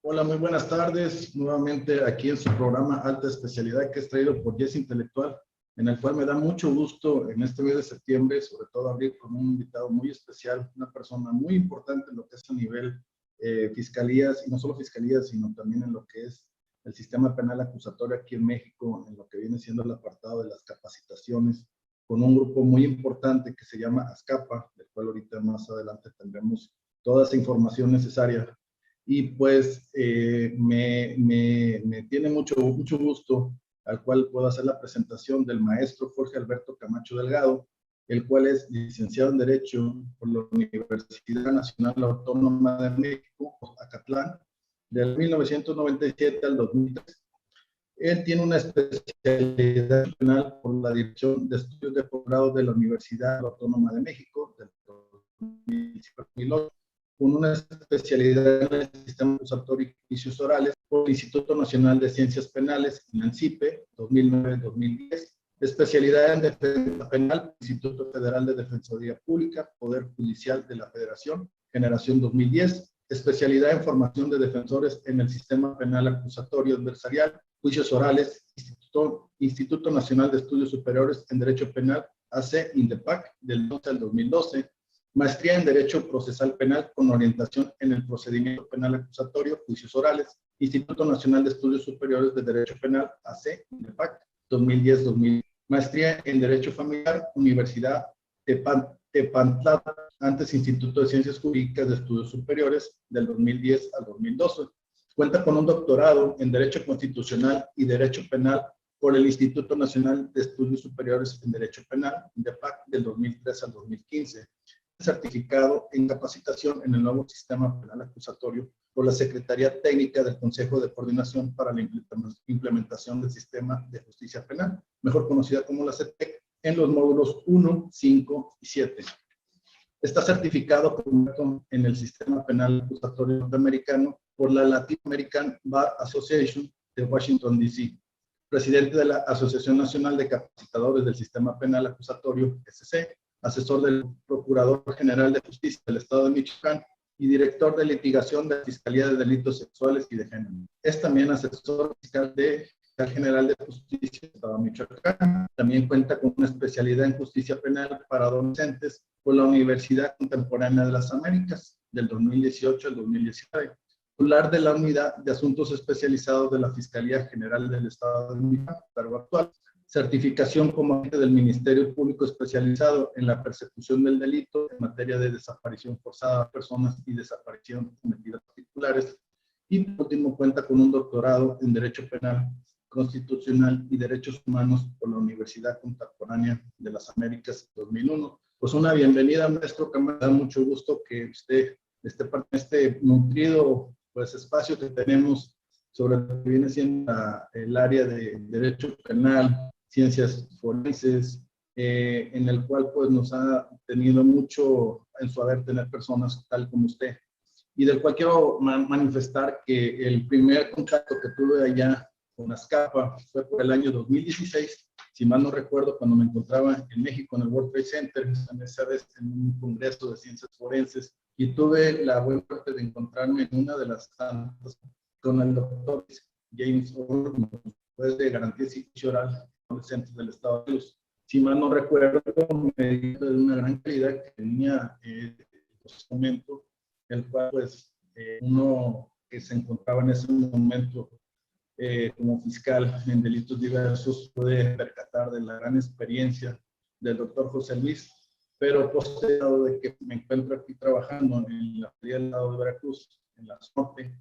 Hola, muy buenas tardes. Nuevamente aquí en su programa Alta Especialidad que es traído por Yes Intelectual, en el cual me da mucho gusto en este mes de septiembre, sobre todo abrir con un invitado muy especial, una persona muy importante en lo que es a nivel fiscalías, y no solo fiscalías, sino también en lo que es el sistema penal acusatorio aquí en México, en lo que viene siendo el apartado de las capacitaciones, con un grupo muy importante que se llama ASCAPA, del cual ahorita más adelante tendremos toda esa información necesaria. Y pues me tiene mucho gusto al cual puedo hacer la presentación del maestro Jorge Alberto Camacho Delgado, el cual es licenciado en Derecho por la Universidad Nacional Autónoma de México, Acatlán, del 1997 al 2003. Él tiene una especialidad penal por la Dirección de Estudios de Posgrado de la Universidad Autónoma de México, del 2008, con una especialidad en el sistema acusatorio y juicios orales por el Instituto Nacional de Ciencias Penales, INANCIPE, 2009-2010, especialidad en defensa penal, Instituto Federal de Defensoría Pública, Poder Judicial de la Federación, generación 2010, especialidad en formación de defensores en el sistema penal acusatorio adversarial, juicios orales, Instituto Nacional de Estudios Superiores en Derecho Penal, AC, INDEPAC, del 12 al 2012, maestría en Derecho Procesal Penal con orientación en el procedimiento penal acusatorio, juicios orales, Instituto Nacional de Estudios Superiores de Derecho Penal, AC, INDEPAC, 2010-2000. Maestría en Derecho Familiar, Universidad Tepantla, antes Instituto de Ciencias Jurídicas de Estudios Superiores, del 2010 al 2012. Cuenta con un doctorado en Derecho Constitucional y Derecho Penal por el Instituto Nacional de Estudios Superiores en Derecho Penal, INDEPAC, del 2003 al 2015. Certificado en capacitación en el nuevo sistema penal acusatorio por la Secretaría Técnica del Consejo de Coordinación para la Implementación del Sistema de Justicia Penal, mejor conocida como la CETEC, en los módulos 1, 5 y 7. Está certificado en el sistema penal acusatorio norteamericano por la Latin American Bar Association de Washington, D.C., presidente de la Asociación Nacional de Capacitadores del Sistema Penal Acusatorio, SC, asesor del Procurador General de Justicia del Estado de Michoacán y director de litigación de la Fiscalía de Delitos Sexuales y de Género. Es también asesor fiscal general de Justicia del Estado de Michoacán. También cuenta con una especialidad en Justicia Penal para Adolescentes por la Universidad Contemporánea de las Américas, del 2018 al 2019. Titular de la Unidad de Asuntos Especializados de la Fiscalía General del Estado de Michoacán, cargo actual. Certificación como agente del Ministerio Público especializado en la persecución del delito en materia de desaparición forzada de personas y desaparición cometida por particulares. Y por último, cuenta con un doctorado en Derecho Penal Constitucional y Derechos Humanos por la Universidad Contemporánea de las Américas 2001. Pues una bienvenida, maestro, que me da mucho gusto que usted esté parte de este nutrido pues, espacio que tenemos sobre lo que viene siendo el área de Derecho Penal, Ciencias Forenses, en el cual pues nos ha tenido mucho en su haber tener personas tal como usted. Y del cual quiero manifestar que el primer contacto que tuve allá con ASCAPA fue por el año 2016, si mal no recuerdo, cuando me encontraba en México en el World Trade Center, esa vez en un congreso de ciencias forenses, y tuve la buena suerte de encontrarme en una de las tantas con el doctor James Orman, juez de garantía y juicio oral del Centro del Estado de Luz. Si mal no recuerdo, me dijo de una gran calidad que tenía en ese momento, el cual pues uno que se encontraba en ese momento como fiscal en delitos diversos puede percatar de la gran experiencia del doctor José Luis, pero posterior de que me encuentro aquí trabajando en la Feria del Estado de Veracruz, en la norte,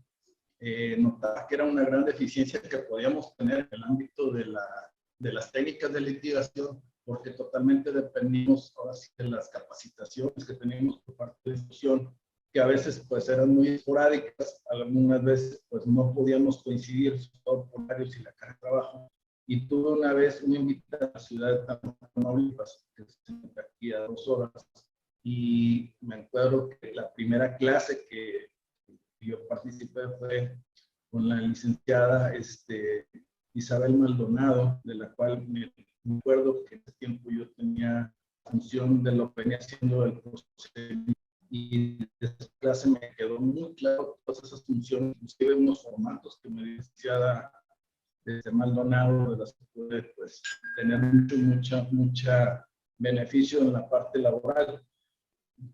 notaba que era una gran deficiencia que podíamos tener en el ámbito de las técnicas de litigación, porque totalmente dependimos ahora sí de las capacitaciones que teníamos por parte de la institución que a veces pues eran muy esporádicas, algunas veces pues no podíamos coincidir, sobre todo por horarios y la carga de trabajo. Y tuve una vez una invitación a la ciudad de Tamaulipas, que es aquí a 2 horas, y me acuerdo que la primera clase que yo participé fue con la licenciada Isabel Maldonado, de la cual me acuerdo que en ese tiempo yo tenía función de lo que venía haciendo el procedimiento, y de esa clase me quedó muy claro todas esas funciones, inclusive unos formatos que me dio la licenciada Maldonado, de las que pude pues, tener mucha beneficio en la parte laboral.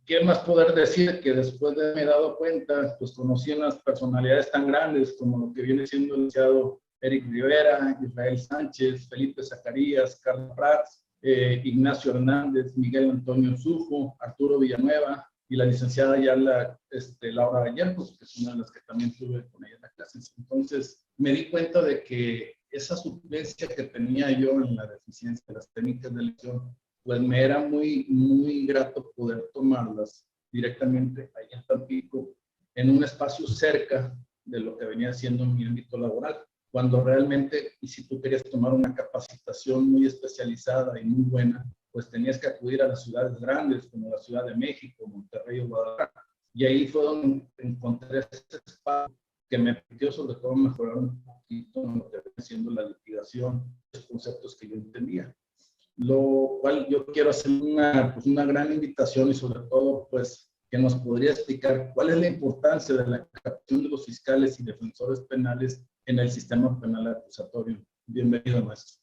¿Qué más poder decir? Que después de haberme dado cuenta, pues conocí unas personalidades tan grandes como lo que viene siendo el licenciado Eric Rivera, Israel Sánchez, Felipe Zacarías, Carlos Prats, Ignacio Hernández, Miguel Antonio Sufo, Arturo Villanueva y la licenciada Laura Vallejo, que es una de las que también tuve con ella en la clase. Entonces me di cuenta de que esa suplencia que tenía yo en la deficiencia de las técnicas de elección, pues me era muy grato poder tomarlas directamente ahí en Tampico, en un espacio cerca de lo que venía siendo mi ámbito laboral, cuando realmente, y si tú querías tomar una capacitación muy especializada y muy buena, pues tenías que acudir a las ciudades grandes, como la Ciudad de México, Monterrey o Guadalajara, y ahí fue donde encontré ese espacio que me permitió sobre todo mejorar un poquito en lo que venía siendo la litigación, los conceptos que yo entendía. Lo cual yo quiero hacer una gran invitación y sobre todo pues que nos podría explicar cuál es la importancia de la capacitación de los fiscales y defensores penales en el sistema penal acusatorio. Bienvenido, maestro.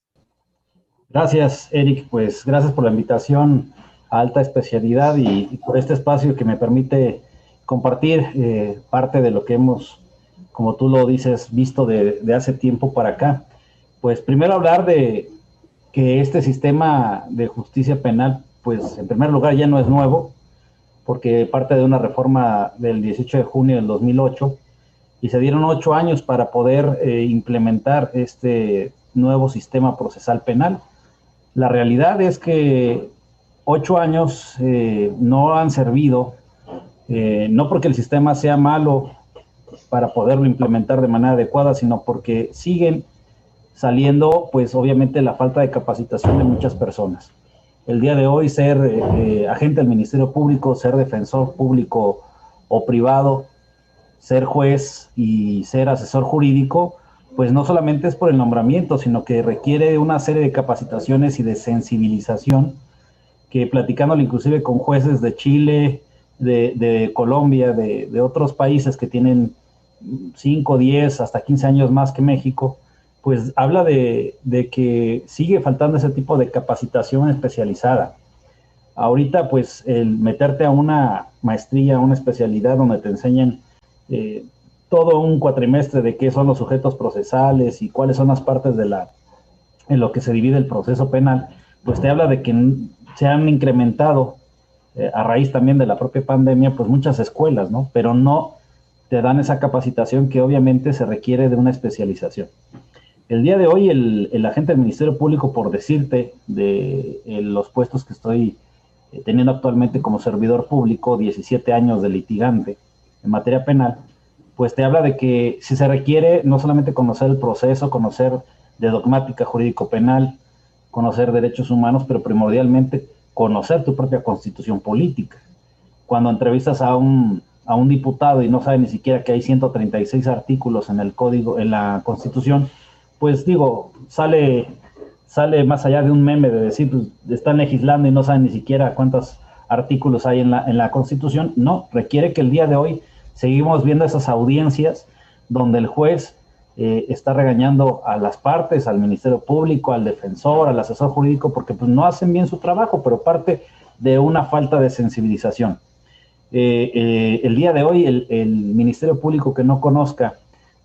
Gracias, Eric. Pues gracias por la invitación a alta especialidad y por este espacio que me permite compartir parte de lo que hemos, como tú lo dices, visto de hace tiempo para acá. Pues primero hablar de que este sistema de justicia penal, pues en primer lugar ya no es nuevo, porque parte de una reforma del 18 de junio del 2008, y se dieron 8 años para poder implementar este nuevo sistema procesal penal. La realidad es que 8 años no han servido, no porque el sistema sea malo para poderlo implementar de manera adecuada, sino porque siguen saliendo, pues obviamente, la falta de capacitación de muchas personas. El día de hoy ser agente del Ministerio Público, ser defensor público o privado, ser juez y ser asesor jurídico, pues no solamente es por el nombramiento, sino que requiere una serie de capacitaciones y de sensibilización, que platicándolo inclusive con jueces de Chile, de Colombia, de otros países que tienen 5, 10, hasta 15 años más que México, pues habla de que sigue faltando ese tipo de capacitación especializada. Ahorita, pues, el meterte a una maestría, a una especialidad donde te enseñan todo un cuatrimestre de qué son los sujetos procesales y cuáles son las partes en lo que se divide el proceso penal, pues te habla de que se han incrementado, a raíz también de la propia pandemia, pues muchas escuelas, ¿no? Pero no te dan esa capacitación que obviamente se requiere de una especialización. El día de hoy, el agente del Ministerio Público, por decirte, de los puestos que estoy teniendo actualmente como servidor público, 17 años de litigante en materia penal, pues te habla de que si se requiere no solamente conocer el proceso, conocer de dogmática jurídico-penal, conocer derechos humanos, pero primordialmente conocer tu propia constitución política. Cuando entrevistas a un diputado y no sabe ni siquiera que hay 136 artículos en el código, en la Constitución, pues digo, sale más allá de un meme de decir, pues, están legislando y no saben ni siquiera cuántos artículos hay en la Constitución. No, requiere que el día de hoy seguimos viendo esas audiencias donde el juez está regañando a las partes, al Ministerio Público, al defensor, al asesor jurídico, porque pues no hacen bien su trabajo, pero parte de una falta de sensibilización. El día de hoy el Ministerio Público que no conozca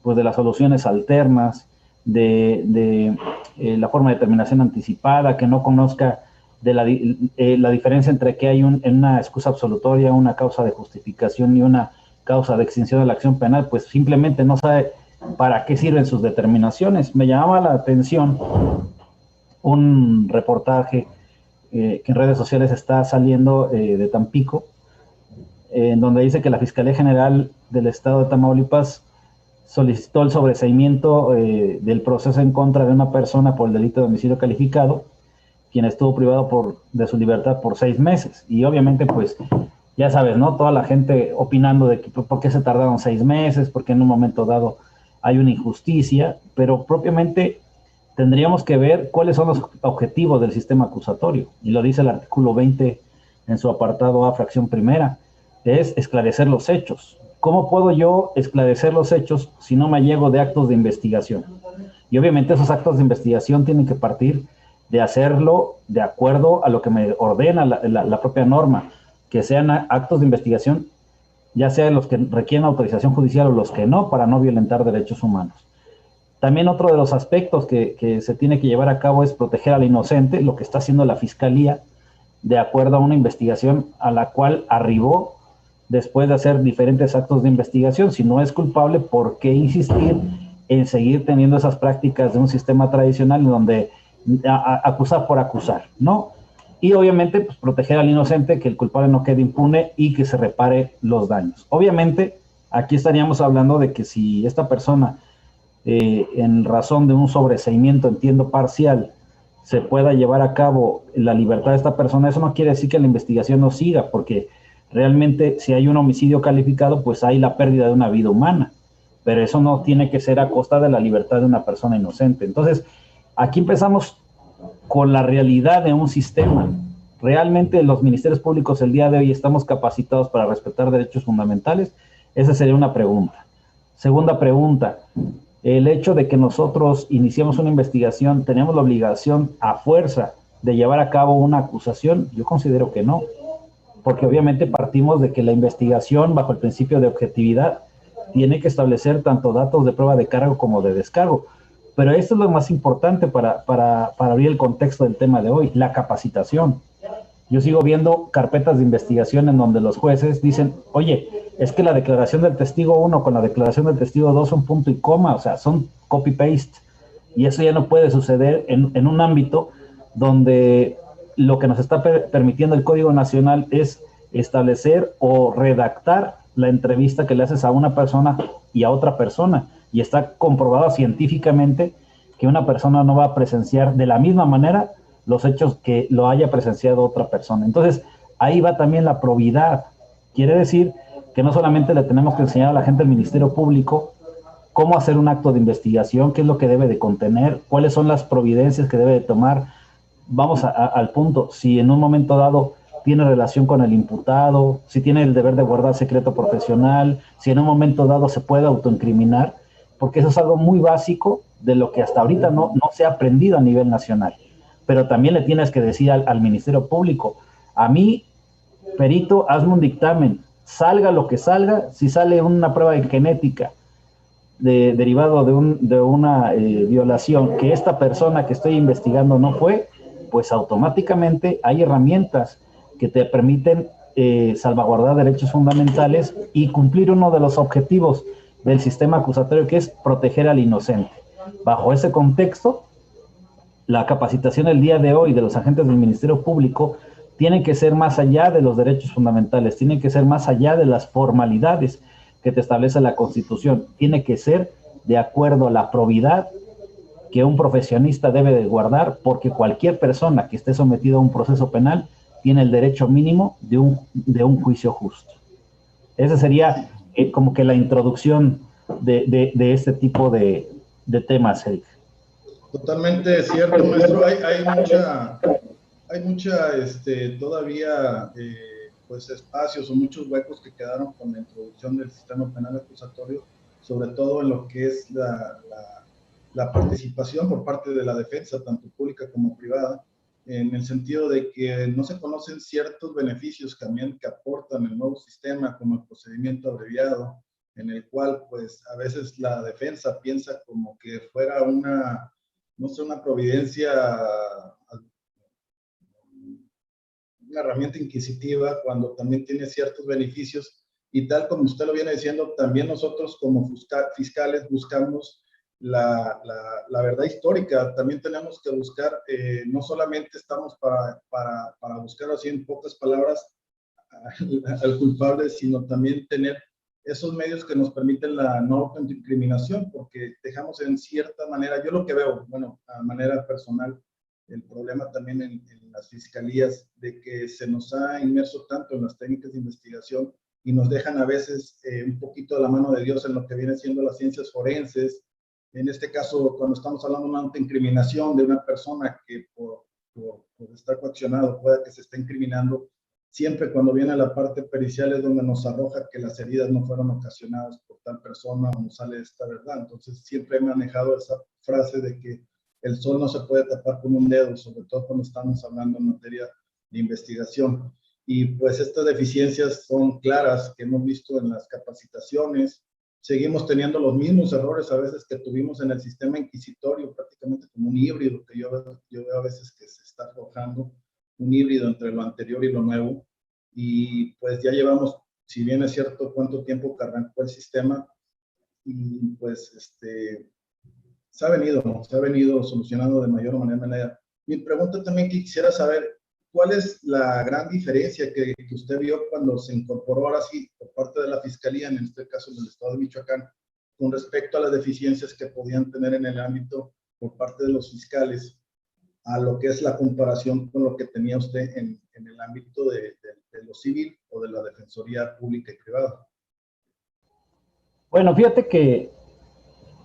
pues de las soluciones alternas, de la forma de terminación anticipada, que no conozca de la diferencia entre que hay una excusa absolutoria, una causa de justificación y una causa de extinción de la acción penal, pues simplemente no sabe para qué sirven sus determinaciones. Me llamaba la atención un reportaje que en redes sociales está saliendo de Tampico, en donde dice que la Fiscalía General del Estado de Tamaulipas solicitó el sobreseimiento del proceso en contra de una persona por el delito de homicidio calificado, quien estuvo privado de su libertad por 6 meses. Y obviamente, pues, ya sabes, ¿no? Toda la gente opinando de que, por qué se tardaron 6 meses, porque en un momento dado hay una injusticia, pero propiamente tendríamos que ver cuáles son los objetivos del sistema acusatorio. Y lo dice el artículo 20 en su apartado A, fracción primera, es esclarecer los hechos. ¿Cómo puedo yo esclarecer los hechos si no me allego de actos de investigación? Y obviamente esos actos de investigación tienen que partir de hacerlo de acuerdo a lo que me ordena la propia norma, que sean actos de investigación, ya sean los que requieren autorización judicial o los que no, para no violentar derechos humanos. También otro de los aspectos que se tiene que llevar a cabo es proteger al inocente, lo que está haciendo la Fiscalía, de acuerdo a una investigación a la cual arribó después de hacer diferentes actos de investigación. Si no es culpable, ¿por qué insistir en seguir teniendo esas prácticas de un sistema tradicional en donde acusar por acusar, ¿no? Y obviamente, pues, proteger al inocente, que el culpable no quede impune y que se repare los daños. Obviamente, aquí estaríamos hablando de que si esta persona, en razón de un sobreseimiento, entiendo, parcial, se pueda llevar a cabo la libertad de esta persona, eso no quiere decir que la investigación no siga, porque realmente si hay un homicidio calificado, pues hay la pérdida de una vida humana, pero eso no tiene que ser a costa de la libertad de una persona inocente. Entonces, aquí empezamos con la realidad de un sistema. ¿Realmente los ministerios públicos el día de hoy estamos capacitados para respetar derechos fundamentales? Esa sería una pregunta. Segunda pregunta, el hecho de que nosotros iniciemos una investigación, ¿tenemos la obligación a fuerza de llevar a cabo una acusación? Yo considero que no, porque obviamente partimos de que la investigación, bajo el principio de objetividad, tiene que establecer tanto datos de prueba de cargo como de descargo. Pero esto es lo más importante para abrir el contexto del tema de hoy, la capacitación. Yo sigo viendo carpetas de investigación en donde los jueces dicen, oye, es que la declaración del testigo 1 con la declaración del testigo 2 son punto y coma, o sea, son copy-paste. Y eso ya no puede suceder en un ámbito donde lo que nos está permitiendo el Código Nacional es establecer o redactar la entrevista que le haces a una persona y a otra persona. Y está comprobado científicamente que una persona no va a presenciar de la misma manera los hechos que lo haya presenciado otra persona. Entonces, ahí va también la probidad. Quiere decir que no solamente le tenemos que enseñar a la gente del Ministerio Público cómo hacer un acto de investigación, qué es lo que debe de contener, cuáles son las providencias que debe de tomar. Vamos al punto, si en un momento dado tiene relación con el imputado, si tiene el deber de guardar secreto profesional, si en un momento dado se puede autoincriminar, porque eso es algo muy básico de lo que hasta ahorita no se ha aprendido a nivel nacional. Pero también le tienes que decir al Ministerio Público, a mí, perito, hazme un dictamen, salga lo que salga, si sale una prueba de genética derivado de una violación que esta persona que estoy investigando no fue, pues automáticamente hay herramientas que te permiten salvaguardar derechos fundamentales y cumplir uno de los objetivos del sistema acusatorio, que es proteger al inocente. Bajo ese contexto, la capacitación el día de hoy de los agentes del Ministerio Público tiene que ser más allá de los derechos fundamentales, tiene que ser más allá de las formalidades que te establece la Constitución, tiene que ser de acuerdo a la probidad que un profesionista debe de guardar, porque cualquier persona que esté sometida a un proceso penal tiene el derecho mínimo de un juicio justo. Esa sería como que la introducción de este tipo de temas, Eric. Totalmente cierto, maestro. Hay mucha todavía pues espacios o muchos huecos que quedaron con la introducción del sistema penal acusatorio, sobre todo en lo que es la participación por parte de la defensa, tanto pública como privada, en el sentido de que no se conocen ciertos beneficios también que aportan el nuevo sistema, como el procedimiento abreviado, en el cual pues a veces la defensa piensa como que fuera una, no sé, una providencia, una herramienta inquisitiva, cuando también tiene ciertos beneficios, y tal como usted lo viene diciendo, también nosotros como fiscales buscamos la verdad histórica. También tenemos que buscar, no solamente estamos para buscar así en pocas palabras al culpable, sino también tener esos medios que nos permiten la no autoincriminación, porque dejamos en cierta manera, yo lo que veo, bueno, a manera personal, el problema también en las fiscalías, de que se nos ha inmerso tanto en las técnicas de investigación y nos dejan a veces un poquito de la mano de Dios en lo que viene siendo las ciencias forenses. En este caso, cuando estamos hablando de una autoincriminación de una persona que por estar coaccionado pueda que se esté incriminando, siempre cuando viene la parte pericial es donde nos arroja que las heridas no fueron ocasionadas por tal persona o no sale esta verdad. Entonces siempre he manejado esa frase de que el sol no se puede tapar con un dedo, sobre todo cuando estamos hablando en materia de investigación. Y pues estas deficiencias son claras que hemos visto en las capacitaciones. Seguimos teniendo los mismos errores a veces que tuvimos en el sistema inquisitorio, prácticamente como un híbrido que yo veo a veces que se está forjando, un híbrido entre lo anterior y lo nuevo. Y pues ya llevamos, si bien es cierto, cuánto tiempo que arrancó el sistema, y pues se ha venido solucionando de mayor o menor manera. Mi pregunta también que quisiera saber, ¿cuál es la gran diferencia que usted vio cuando se incorporó ahora sí por parte de la Fiscalía, en este caso del Estado de Michoacán, con respecto a las deficiencias que podían tener en el ámbito por parte de los fiscales, a lo que es la comparación con lo que tenía usted en el ámbito de lo civil o de la Defensoría Pública y Privada? Bueno, fíjate que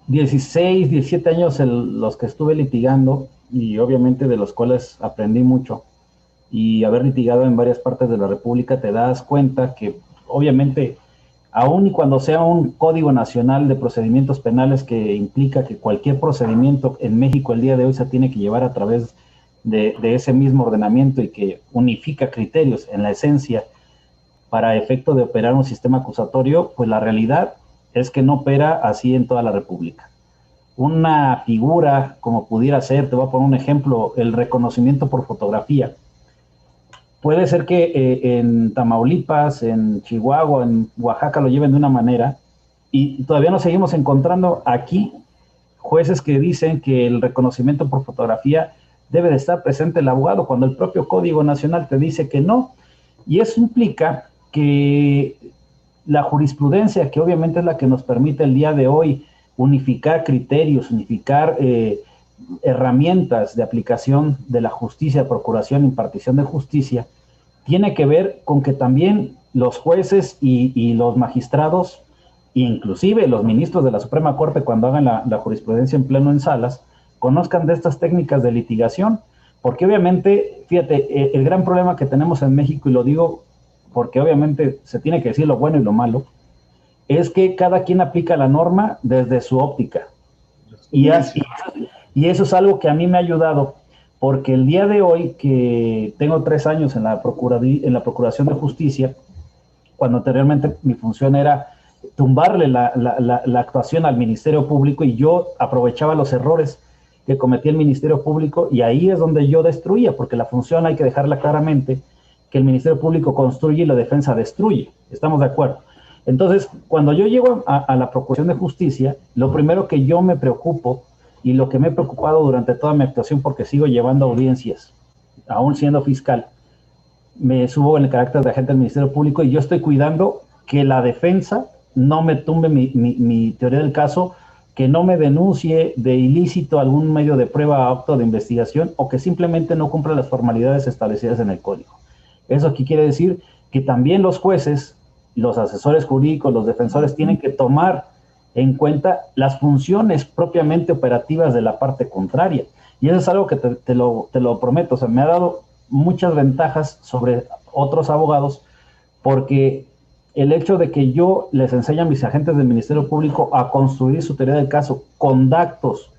16, 17 años los que estuve litigando, y obviamente de los cuales aprendí mucho, y haber litigado en varias partes de la República, te das cuenta que obviamente, aun y cuando sea un Código Nacional de Procedimientos Penales que implica que cualquier procedimiento en México el día de hoy se tiene que llevar a través de ese mismo ordenamiento y que unifica criterios en la esencia para efecto de operar un sistema acusatorio, pues la realidad es que no opera así en toda la República. Una figura como pudiera ser, te voy a poner un ejemplo, el reconocimiento por fotografía. Puede ser que en Tamaulipas, en Chihuahua, en Oaxaca lo lleven de una manera, y todavía nos seguimos encontrando aquí jueces que dicen que el reconocimiento por fotografía debe de estar presente el abogado, cuando el propio Código Nacional te dice que no. Y eso implica que la jurisprudencia, que obviamente es la que nos permite el día de hoy unificar criterios, unificar herramientas de aplicación de la justicia, procuración, impartición de justicia, tiene que ver con que también los jueces y los magistrados, inclusive los ministros de la Suprema Corte, cuando hagan la jurisprudencia en pleno en salas, conozcan de estas técnicas de litigación, porque obviamente, fíjate, el gran problema que tenemos en México, y lo digo porque obviamente se tiene que decir lo bueno y lo malo, es que cada quien aplica la norma desde su óptica. Y eso es algo que a mí me ha ayudado, porque el día de hoy, que tengo 3 años en la Procuración de Justicia, cuando anteriormente mi función era tumbarle la actuación al Ministerio Público, y yo aprovechaba los errores que cometía el Ministerio Público, y ahí es donde yo destruía, porque la función hay que dejarla claramente, que el Ministerio Público construye y la defensa destruye. ¿Estamos de acuerdo? Entonces, cuando yo llego a la Procuración de Justicia, lo primero que yo me preocupo, y lo que me he preocupado durante toda mi actuación, porque sigo llevando audiencias, aún siendo fiscal, me subo en el carácter de agente del Ministerio Público, y yo estoy cuidando que la defensa no me tumbe mi teoría del caso, que no me denuncie de ilícito algún medio de prueba apto de investigación, o que simplemente no cumpla las formalidades establecidas en el código. Eso aquí quiere decir que también los jueces, los asesores jurídicos, los defensores tienen que tomar en cuenta las funciones propiamente operativas de la parte contraria. Y eso es algo que te lo prometo, o sea, me ha dado muchas ventajas sobre otros abogados, porque el hecho de que yo les enseñe a mis agentes del Ministerio Público a construir su teoría del caso con datos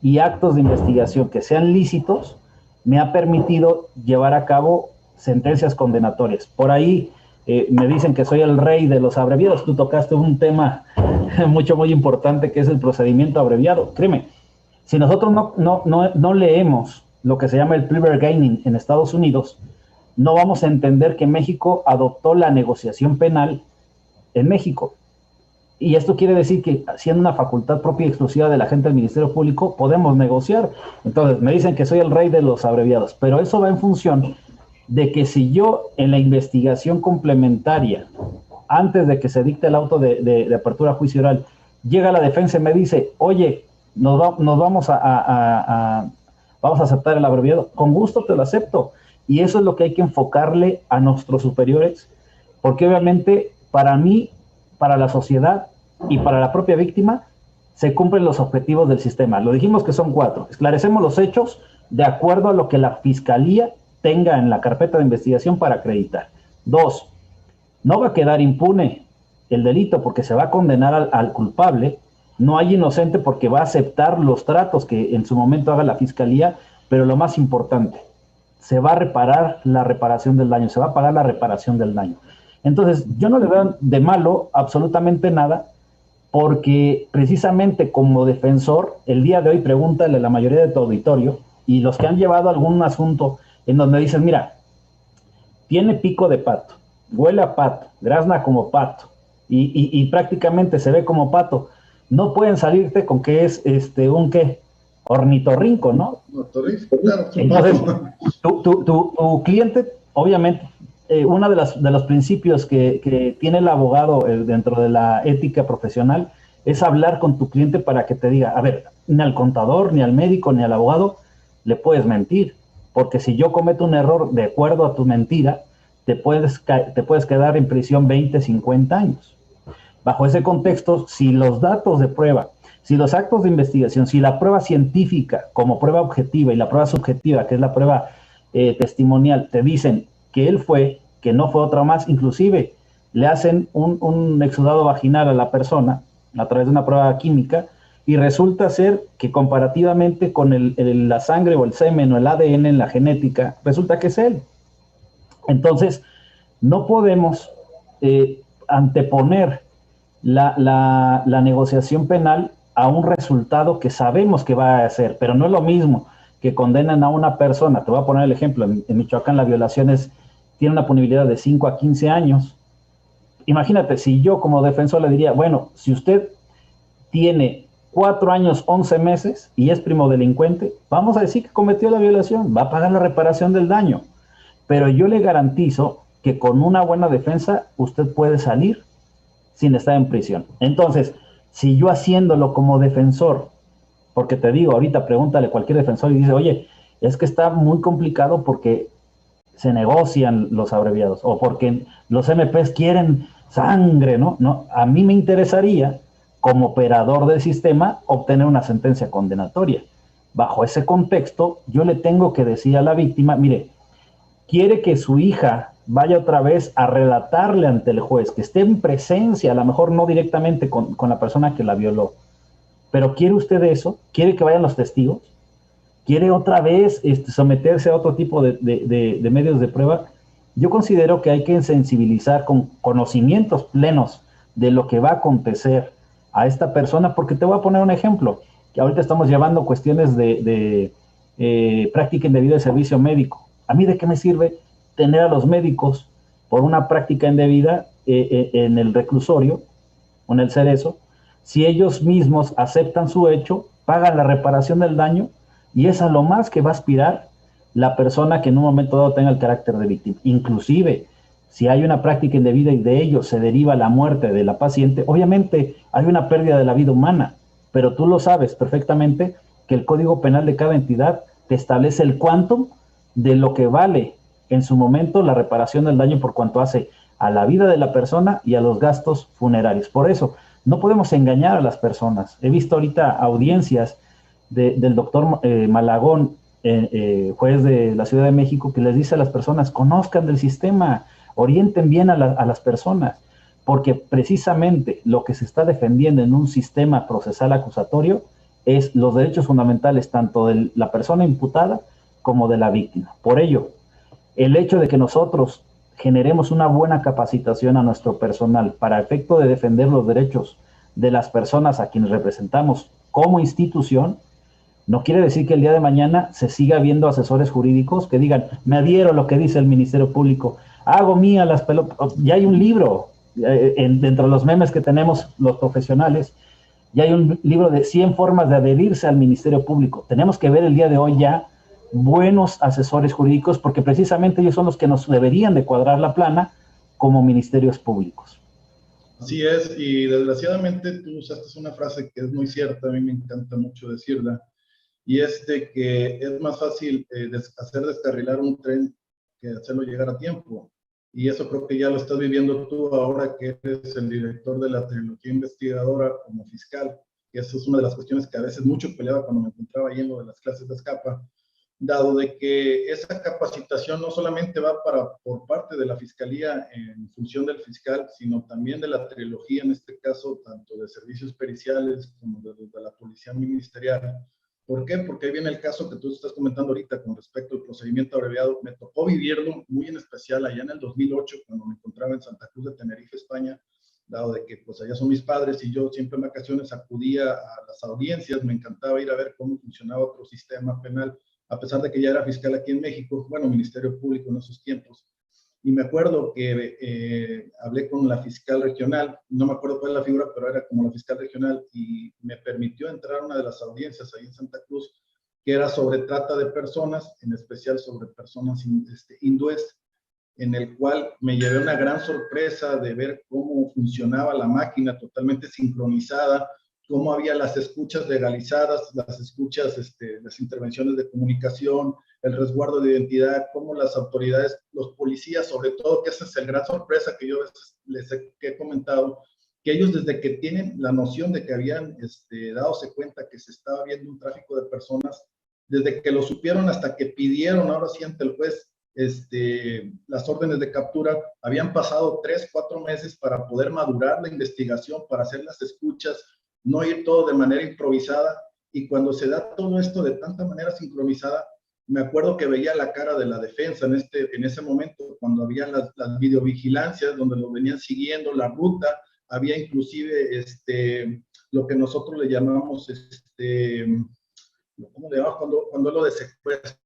y actos de investigación que sean lícitos, me ha permitido llevar a cabo sentencias condenatorias. Por ahí me dicen que soy el rey de los abreviados. Tú tocaste un tema muy importante, que es el procedimiento abreviado. Créeme, si nosotros no leemos lo que se llama el plea bargaining en Estados Unidos, no vamos a entender que México adoptó la negociación penal en México. Y esto quiere decir que, siendo una facultad propia y exclusiva de la gente del Ministerio Público, podemos negociar. Entonces, me dicen que soy el rey de los abreviados, pero eso va en función de que si yo en la investigación complementaria, antes de que se dicte el auto de apertura a juicio oral, llega la defensa y me dice, oye, vamos a aceptar el abreviado, con gusto te lo acepto. Y eso es lo que hay que enfocarle a nuestros superiores, porque obviamente para mí, para la sociedad y para la propia víctima, se cumplen los objetivos del sistema. Lo dijimos que son 4. Esclarecemos los hechos de acuerdo a lo que la fiscalía tenga en la carpeta de investigación para acreditar. 2, no va a quedar impune el delito porque se va a condenar al culpable. No hay inocente porque va a aceptar los tratos que en su momento haga la fiscalía, pero lo más importante, se va a reparar la reparación del daño, se va a pagar la reparación del daño. Entonces, yo no le veo de malo absolutamente nada, porque precisamente como defensor, el día de hoy pregúntale a la mayoría de tu auditorio y los que han llevado algún asunto en donde dicen, mira, tiene pico de pato, huele a pato, grazna como pato y prácticamente se ve como pato, no pueden salirte con que es un ¿qué? Ornitorrinco, ¿no? Ornitorrinco, claro. Entonces, tu cliente, obviamente, uno de los principios que tiene el abogado dentro de la ética profesional es hablar con tu cliente para que te diga, a ver, ni al contador, ni al médico, ni al abogado le puedes mentir, porque si yo cometo un error de acuerdo a tu mentira, te puedes quedar en prisión 20, 50 años. Bajo ese contexto, si los datos de prueba, si los actos de investigación, si la prueba científica como prueba objetiva y la prueba subjetiva, que es la prueba testimonial, te dicen que él fue, que no fue otra más, inclusive le hacen un exudado vaginal a la persona a través de una prueba química y resulta ser que comparativamente con la sangre o el semen o el ADN en la genética, resulta que es él. Entonces, no podemos anteponer la negociación penal a un resultado que sabemos que va a ser, pero no es lo mismo que condenan a una persona. Te voy a poner el ejemplo, en Michoacán la violación tiene una punibilidad de 5 a 15 años. Imagínate, si yo como defensor le diría, bueno, si usted tiene 4 años, 11 meses y es primo delincuente, vamos a decir que cometió la violación, va a pagar la reparación del daño, pero yo le garantizo que con una buena defensa usted puede salir sin estar en prisión. Entonces, si yo haciéndolo como defensor, porque te digo, ahorita pregúntale a cualquier defensor y dice, oye, es que está muy complicado porque se negocian los abreviados o porque los MPs quieren sangre, ¿no? No, a mí me interesaría, como operador del sistema, obtener una sentencia condenatoria. Bajo ese contexto, yo le tengo que decir a la víctima, mire, quiere que su hija vaya otra vez a relatarle ante el juez, que esté en presencia, a lo mejor no directamente con la persona que la violó, pero ¿quiere usted eso? ¿Quiere que vayan los testigos? ¿Quiere otra vez someterse a otro tipo de medios de prueba? Yo considero que hay que sensibilizar con conocimientos plenos de lo que va a acontecer a esta persona, porque te voy a poner un ejemplo, que ahorita estamos llevando cuestiones de práctica indebida de servicio médico. ¿A mí de qué me sirve tener a los médicos por una práctica indebida en el reclusorio o en el cerezo, si ellos mismos aceptan su hecho, pagan la reparación del daño y es a lo más que va a aspirar la persona que en un momento dado tenga el carácter de víctima? Inclusive, si hay una práctica indebida y de ello se deriva la muerte de la paciente, obviamente hay una pérdida de la vida humana, pero tú lo sabes perfectamente que el Código Penal de cada entidad te establece el quantum de lo que vale en su momento la reparación del daño por cuanto hace a la vida de la persona y a los gastos funerarios. Por eso, no podemos engañar a las personas. He visto ahorita audiencias del doctor Malagón, juez de la Ciudad de México, que les dice a las personas, conozcan del sistema, orienten bien a las personas, porque precisamente lo que se está defendiendo en un sistema procesal acusatorio es los derechos fundamentales tanto de la persona imputada como de la víctima. Por ello, el hecho de que nosotros generemos una buena capacitación a nuestro personal para efecto de defender los derechos de las personas a quienes representamos como institución, no quiere decir que el día de mañana se siga viendo asesores jurídicos que digan, me adhiero a lo que dice el Ministerio Público, hago mía las pelotas. Ya hay un libro, dentro de los memes que tenemos los profesionales, ya hay un libro de 100 formas de adherirse al Ministerio Público. Tenemos que ver el día de hoy ya buenos asesores jurídicos, porque precisamente ellos son los que nos deberían de cuadrar la plana como ministerios públicos. Así es, y desgraciadamente tú usaste una frase que es muy cierta, a mí me encanta mucho decirla, y es de que es más fácil hacer descarrilar un tren que hacerlo llegar a tiempo. Y eso creo que ya lo estás viviendo tú ahora que eres el director de la trilogía investigadora como fiscal, que eso es una de las cuestiones que a veces mucho peleaba cuando me encontraba ahí en lo de las clases de escapa, dado de que esa capacitación no solamente va por parte de la Fiscalía en función del fiscal, sino también de la trilogía, en este caso, tanto de servicios periciales como de la policía ministerial. ¿Por qué? Porque ahí viene el caso que tú estás comentando ahorita con respecto al procedimiento abreviado. Me tocó vivirlo muy en especial allá en el 2008, cuando me encontraba en Santa Cruz de Tenerife, España, dado de que pues allá son mis padres y yo siempre en vacaciones acudía a las audiencias, me encantaba ir a ver cómo funcionaba otro sistema penal, a pesar de que ya era fiscal aquí en México, bueno, Ministerio Público en esos tiempos. Y me acuerdo que hablé con la fiscal regional, no me acuerdo cuál es la figura, pero era como la fiscal regional, y me permitió entrar a una de las audiencias ahí en Santa Cruz, que era sobre trata de personas, en especial sobre personas hindúes, en el cual me llevé una gran sorpresa de ver cómo funcionaba la máquina totalmente sincronizada, cómo había las escuchas legalizadas, las escuchas, las intervenciones de comunicación, el resguardo de identidad, cómo las autoridades, los policías sobre todo, que esa es la gran sorpresa que yo a veces les he comentado, que ellos desde que tienen la noción de que habían dadose cuenta que se estaba viendo un tráfico de personas, desde que lo supieron hasta que pidieron ahora sí ante el juez las órdenes de captura, habían pasado 3, 4 meses para poder madurar la investigación, para hacer las escuchas, no ir todo de manera improvisada, y cuando se da todo esto de tanta manera sincronizada, me acuerdo que veía la cara de la defensa en ese momento, cuando había las videovigilancias, donde lo venían siguiendo, la ruta, había inclusive lo que nosotros le llamamos, ¿cómo le llamamos? Cuando lo de secuestro,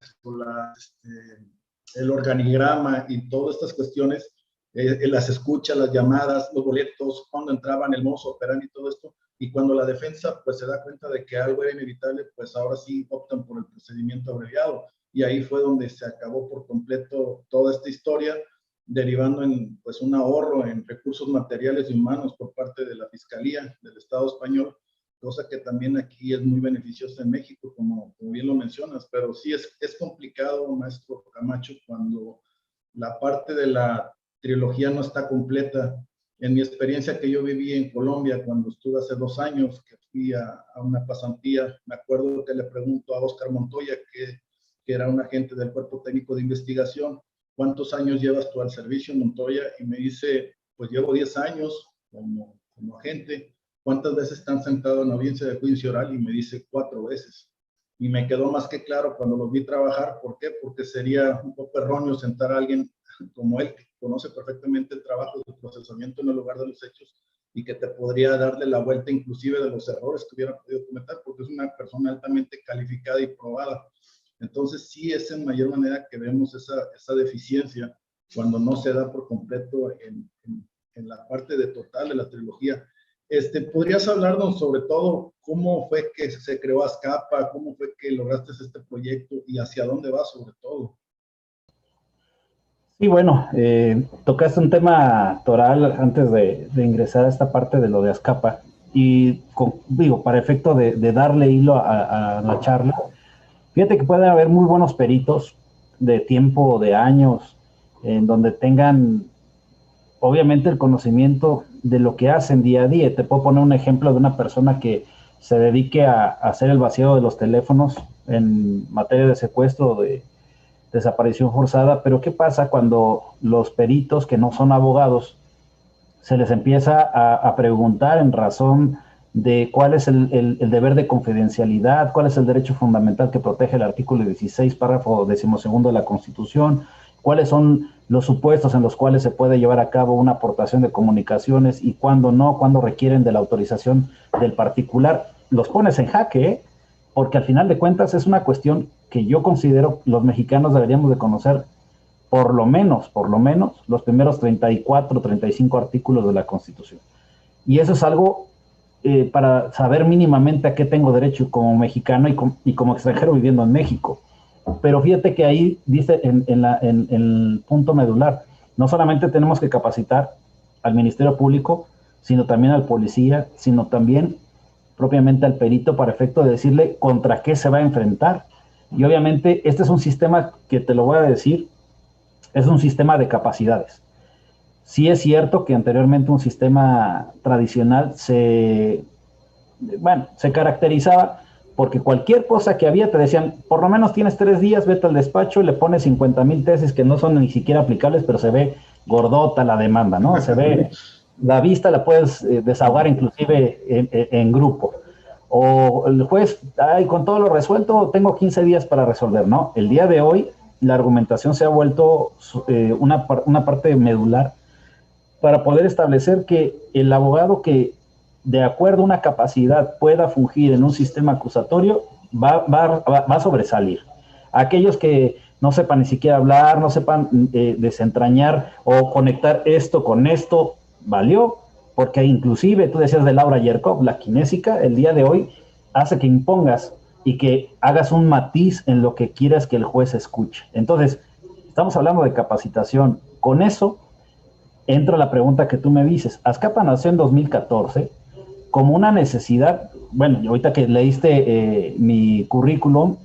el organigrama y todas estas cuestiones, las escuchas, las llamadas, los boletos, cuando entraban, el modus operandi y todo esto, y cuando la defensa pues se da cuenta de que algo era inevitable, pues ahora sí optan por el procedimiento abreviado, y ahí fue donde se acabó por completo toda esta historia, derivando en pues un ahorro en recursos materiales y humanos por parte de la Fiscalía del Estado español, cosa que también aquí es muy beneficiosa en México, como bien lo mencionas, pero sí es complicado, maestro Camacho, cuando la parte de la trilogía no está completa. En mi experiencia que yo viví en Colombia, cuando estuve hace 2 años, que fui a una pasantía, me acuerdo que le pregunto a Oscar Montoya, que era un agente del Cuerpo Técnico de Investigación, ¿cuántos años llevas tú al servicio, Montoya? Y me dice, pues llevo 10 años como agente. ¿Cuántas veces están sentados en audiencia de juicio oral? Y me dice 4 veces. Y me quedó más que claro cuando los vi trabajar. ¿Por qué? Porque sería un poco erróneo sentar a alguien como él, que conoce perfectamente el trabajo de procesamiento en el lugar de los hechos y que te podría darle la vuelta inclusive de los errores que hubiera podido cometer, porque es una persona altamente calificada y probada. Entonces sí es en mayor manera que vemos esa deficiencia cuando no se da por completo en la parte total de la trilogía. ¿Podrías hablarnos sobre todo cómo fue que se creó Azcapa, cómo fue que lograste este proyecto y hacia dónde va sobre todo? Sí, bueno, tocaste un tema toral antes de ingresar a esta parte de lo de Azcapa, y digo, para efecto de darle hilo a la charla, fíjate que puede haber muy buenos peritos de tiempo, de años, en donde tengan obviamente el conocimiento de lo que hacen día a día. Te puedo poner un ejemplo de una persona que se dedique a hacer el vaciado de los teléfonos en materia de secuestro o de desaparición forzada, pero ¿qué pasa cuando los peritos que no son abogados se les empieza a preguntar en razón de cuál es el deber de confidencialidad, cuál es el derecho fundamental que protege el artículo 16, párrafo 12º de la Constitución, cuáles son los supuestos en los cuales se puede llevar a cabo una aportación de comunicaciones y cuándo no, cuándo requieren de la autorización del particular? Los pones en jaque, ¿eh? Porque al final de cuentas es una cuestión que yo considero los mexicanos deberíamos de conocer por lo menos los primeros 34, 35 artículos de la Constitución. Y eso es algo para saber mínimamente a qué tengo derecho como mexicano y como extranjero viviendo en México. pero fíjate que ahí dice en el punto medular, no solamente tenemos que capacitar al Ministerio Público, sino también al policía, sino también propiamente al perito para efecto de decirle contra qué se va a enfrentar. Y obviamente este es un sistema que te lo voy a decir, es un sistema de capacidades. Sí es cierto que anteriormente un sistema tradicional se caracterizaba porque cualquier cosa que había te decían, por lo menos tienes 3 días, vete al despacho y le pones 50,000 tesis que no son ni siquiera aplicables, pero se ve gordota la demanda, ¿no? Se ve, la vista la puedes desahogar inclusive en grupo. O el juez, ay, con todo lo resuelto, tengo 15 días para resolver, ¿no? El día de hoy la argumentación se ha vuelto una parte medular para poder establecer que el abogado que de acuerdo a una capacidad pueda fungir en un sistema acusatorio va a sobresalir. Aquellos que no sepan ni siquiera hablar, no sepan desentrañar o conectar esto con esto, valió, porque inclusive tú decías de Laura Yerkov, la kinésica, el día de hoy hace que impongas y que hagas un matiz en lo que quieras que el juez escuche. Entonces, estamos hablando de capacitación. Con eso entra la pregunta que tú me dices. ASCAPA nació en 2014 como una necesidad. Bueno, ahorita que leíste mi currículum,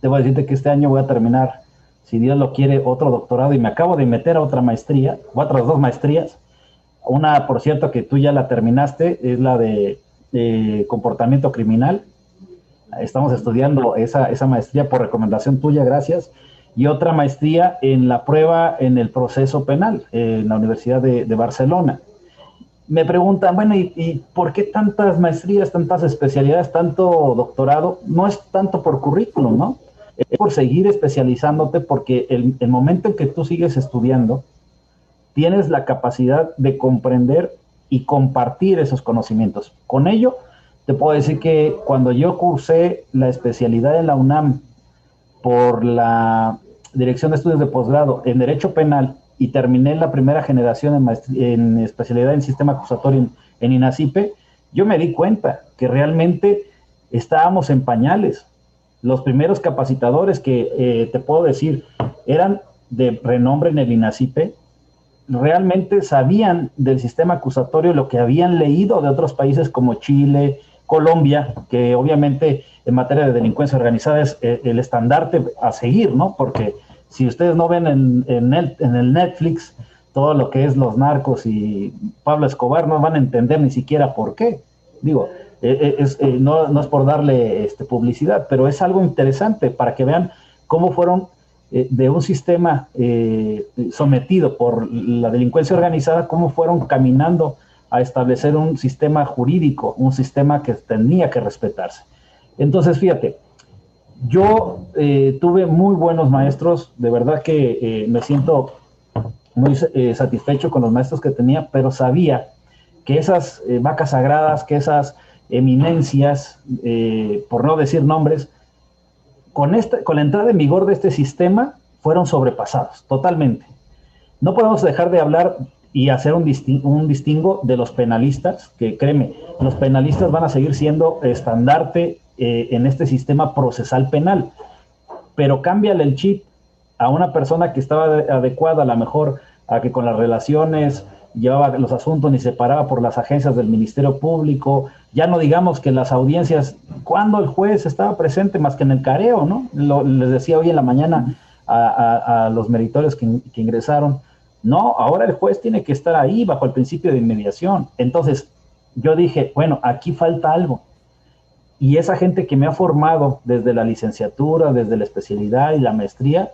debo decirte que este año voy a terminar, si Dios lo quiere, otro doctorado y me acabo de meter a otra maestría, o a otras 2 maestrías. Una, por cierto, que tú ya la terminaste, es la de comportamiento criminal. Estamos estudiando esa maestría por recomendación tuya, gracias. Y otra maestría en la prueba en el proceso penal, en la Universidad de Barcelona. Me preguntan, bueno, ¿y por qué tantas maestrías, tantas especialidades, tanto doctorado? No es tanto por currículum, ¿no? Es por seguir especializándote, porque el momento en que tú sigues estudiando, tienes la capacidad de comprender y compartir esos conocimientos. Con ello, te puedo decir que cuando yo cursé la especialidad en la UNAM por la Dirección de Estudios de Posgrado en Derecho Penal y terminé la primera generación en especialidad en Sistema Acusatorio en INACIPE, yo me di cuenta que realmente estábamos en pañales. Los primeros capacitadores que te puedo decir eran de renombre en el INACIPE, realmente sabían del sistema acusatorio lo que habían leído de otros países como Chile, Colombia, que obviamente en materia de delincuencia organizada es el estandarte a seguir, ¿no? Porque si ustedes no ven en el Netflix todo lo que es los narcos y Pablo Escobar, no van a entender ni siquiera por qué. Digo, no es por darle publicidad, pero es algo interesante para que vean cómo fueron de un sistema sometido por la delincuencia organizada, cómo fueron caminando a establecer un sistema jurídico, un sistema que tenía que respetarse. Entonces, fíjate, yo tuve muy buenos maestros, de verdad que me siento muy satisfecho con los maestros que tenía, pero sabía que esas vacas sagradas, que esas eminencias, por no decir nombres, con la entrada en vigor de este sistema, fueron sobrepasados totalmente. No podemos dejar de hablar y hacer un distingo de los penalistas, que créeme, los penalistas van a seguir siendo estandarte en este sistema procesal penal, pero cámbiale el chip a una persona que estaba adecuada a lo mejor a que con las relaciones llevaba los asuntos ni se paraba por las agencias del Ministerio Público, ya no digamos que las audiencias, cuando el juez estaba presente más que en el careo, ¿no? Les decía hoy en la mañana a los meritores que ingresaron, no, ahora el juez tiene que estar ahí bajo el principio de inmediación. Entonces yo dije, bueno, aquí falta algo. Y esa gente que me ha formado desde la licenciatura, desde la especialidad y la maestría,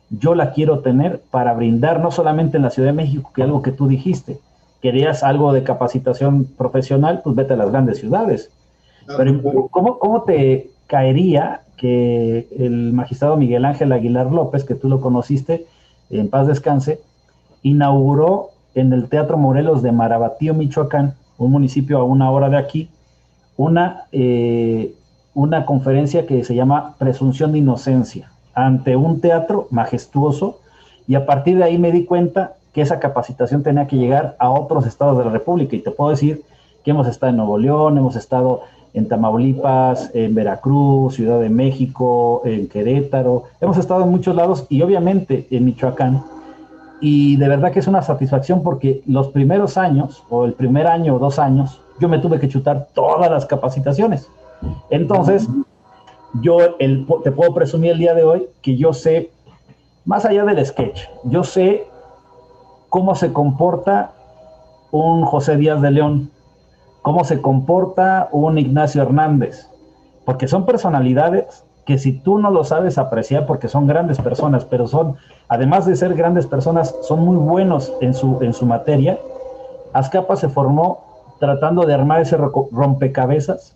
yo la quiero tener para brindar no solamente en la Ciudad de México, que algo que tú dijiste, querías algo de capacitación profesional, pues vete a las grandes ciudades. Pero ¿cómo te caería que el magistrado Miguel Ángel Aguilar López, que tú lo conociste, en paz descanse, inauguró en el Teatro Morelos de Marabatío, Michoacán, un municipio a 1 hora de aquí, una conferencia que se llama Presunción de Inocencia, ante un teatro majestuoso, y a partir de ahí me di cuenta que esa capacitación tenía que llegar a otros estados de la República, y te puedo decir que hemos estado en Nuevo León, hemos estado en Tamaulipas, en Veracruz, Ciudad de México, en Querétaro. Hemos estado en muchos lados y obviamente en Michoacán. Y de verdad que es una satisfacción porque los primeros años, o el primer año o 2 años, yo me tuve que chutar todas las capacitaciones. Entonces, te puedo presumir el día de hoy que yo sé, más allá del sketch, yo sé cómo se comporta un José Díaz de León, cómo se comporta un Ignacio Hernández, porque son personalidades que si tú no lo sabes apreciar, porque son grandes personas, pero son, además de ser grandes personas, son muy buenos en su materia. Azcapa se formó tratando de armar ese rompecabezas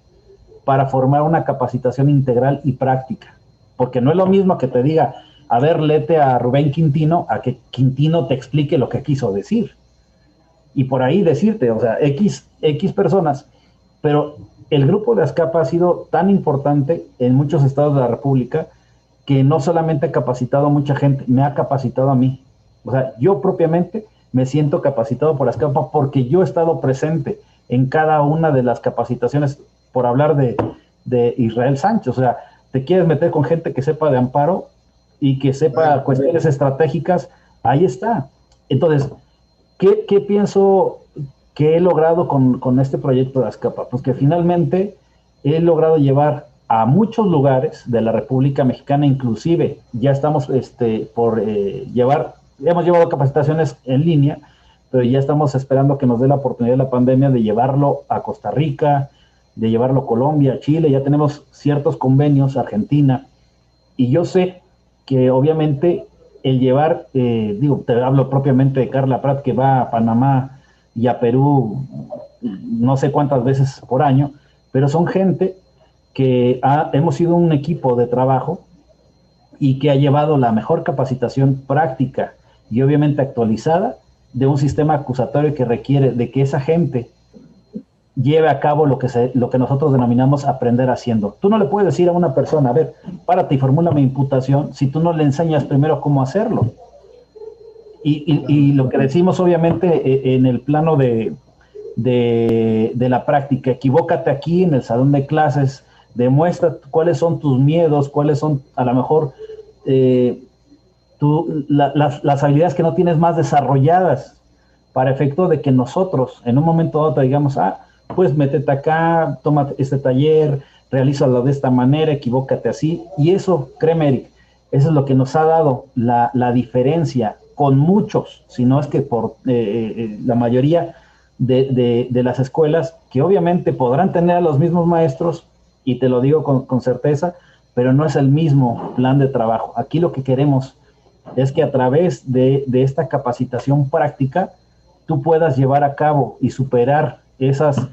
para formar una capacitación integral y práctica, porque no es lo mismo que te diga, a ver, léete a Rubén Quintino, a que Quintino te explique lo que quiso decir. Y por ahí decirte, o sea, X personas, pero el grupo de Azcapa ha sido tan importante en muchos estados de la República que no solamente ha capacitado a mucha gente, me ha capacitado a mí. O sea, yo propiamente me siento capacitado por Azcapa porque yo he estado presente en cada una de las capacitaciones, por hablar de Israel Sánchez. O sea, te quieres meter con gente que sepa de amparo y que sepa cuestiones estratégicas, ahí está. Entonces, ¿qué pienso que he logrado con este proyecto de Azcapa? Pues que finalmente he logrado llevar a muchos lugares de la República Mexicana, inclusive ya estamos por hemos llevado capacitaciones en línea, pero ya estamos esperando que nos dé la oportunidad de la pandemia de llevarlo a Costa Rica, de llevarlo a Colombia, Chile, ya tenemos ciertos convenios, Argentina, y yo sé que obviamente el llevar, te hablo propiamente de Carla Prat, que va a Panamá y a Perú no sé cuántas veces por año, pero son gente que hemos sido un equipo de trabajo y que ha llevado la mejor capacitación práctica y obviamente actualizada de un sistema acusatorio que requiere de que esa gente lleve a cabo lo que nosotros denominamos aprender haciendo. Tú no le puedes decir a una persona, a ver, párate y formula mi imputación, si tú no le enseñas primero cómo hacerlo. Y lo que decimos, obviamente, en el plano de la práctica, equivócate aquí en el salón de clases, demuestra cuáles son tus miedos, cuáles son, a lo mejor, las habilidades que no tienes más desarrolladas, para efecto de que nosotros, en un momento dado, te digamos, pues métete acá, toma este taller, realízalo de esta manera, equivócate así. Y eso, créeme, Eric, eso es lo que nos ha dado la diferencia con muchos, si no es que por la mayoría de las escuelas, que obviamente podrán tener a los mismos maestros, y te lo digo con certeza, pero no es el mismo plan de trabajo. Aquí lo que queremos es que a través de esta capacitación práctica, tú puedas llevar a cabo y superar esas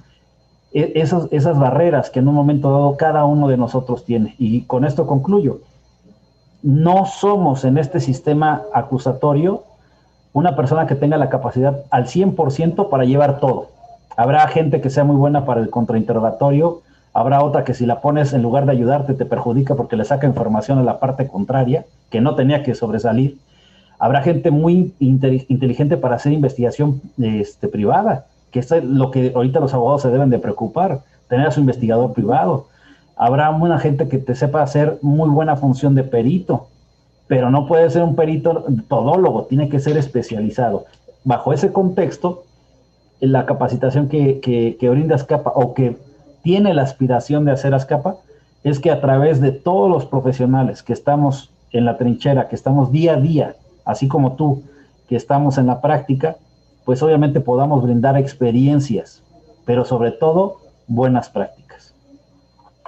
barreras que en un momento dado cada uno de nosotros tiene. Y con esto concluyo. No somos en este sistema acusatorio una persona que tenga la capacidad al 100% para llevar todo. Habrá gente que sea muy buena para el contrainterrogatorio, habrá otra que si la pones en lugar de ayudarte te perjudica porque le saca información a la parte contraria, que no tenía que sobresalir. Habrá gente muy inteligente para hacer investigación privada, que es lo que ahorita los abogados se deben de preocupar, tener a su investigador privado. Habrá una gente que te sepa hacer muy buena función de perito, pero no puede ser un perito todólogo, tiene que ser especializado. Bajo ese contexto, la capacitación que brinda Azcapa, o que tiene la aspiración de hacer Azcapa, es que a través de todos los profesionales que estamos en la trinchera, que estamos día a día, así como tú, que estamos en la práctica, pues obviamente podamos brindar experiencias, pero sobre todo buenas prácticas.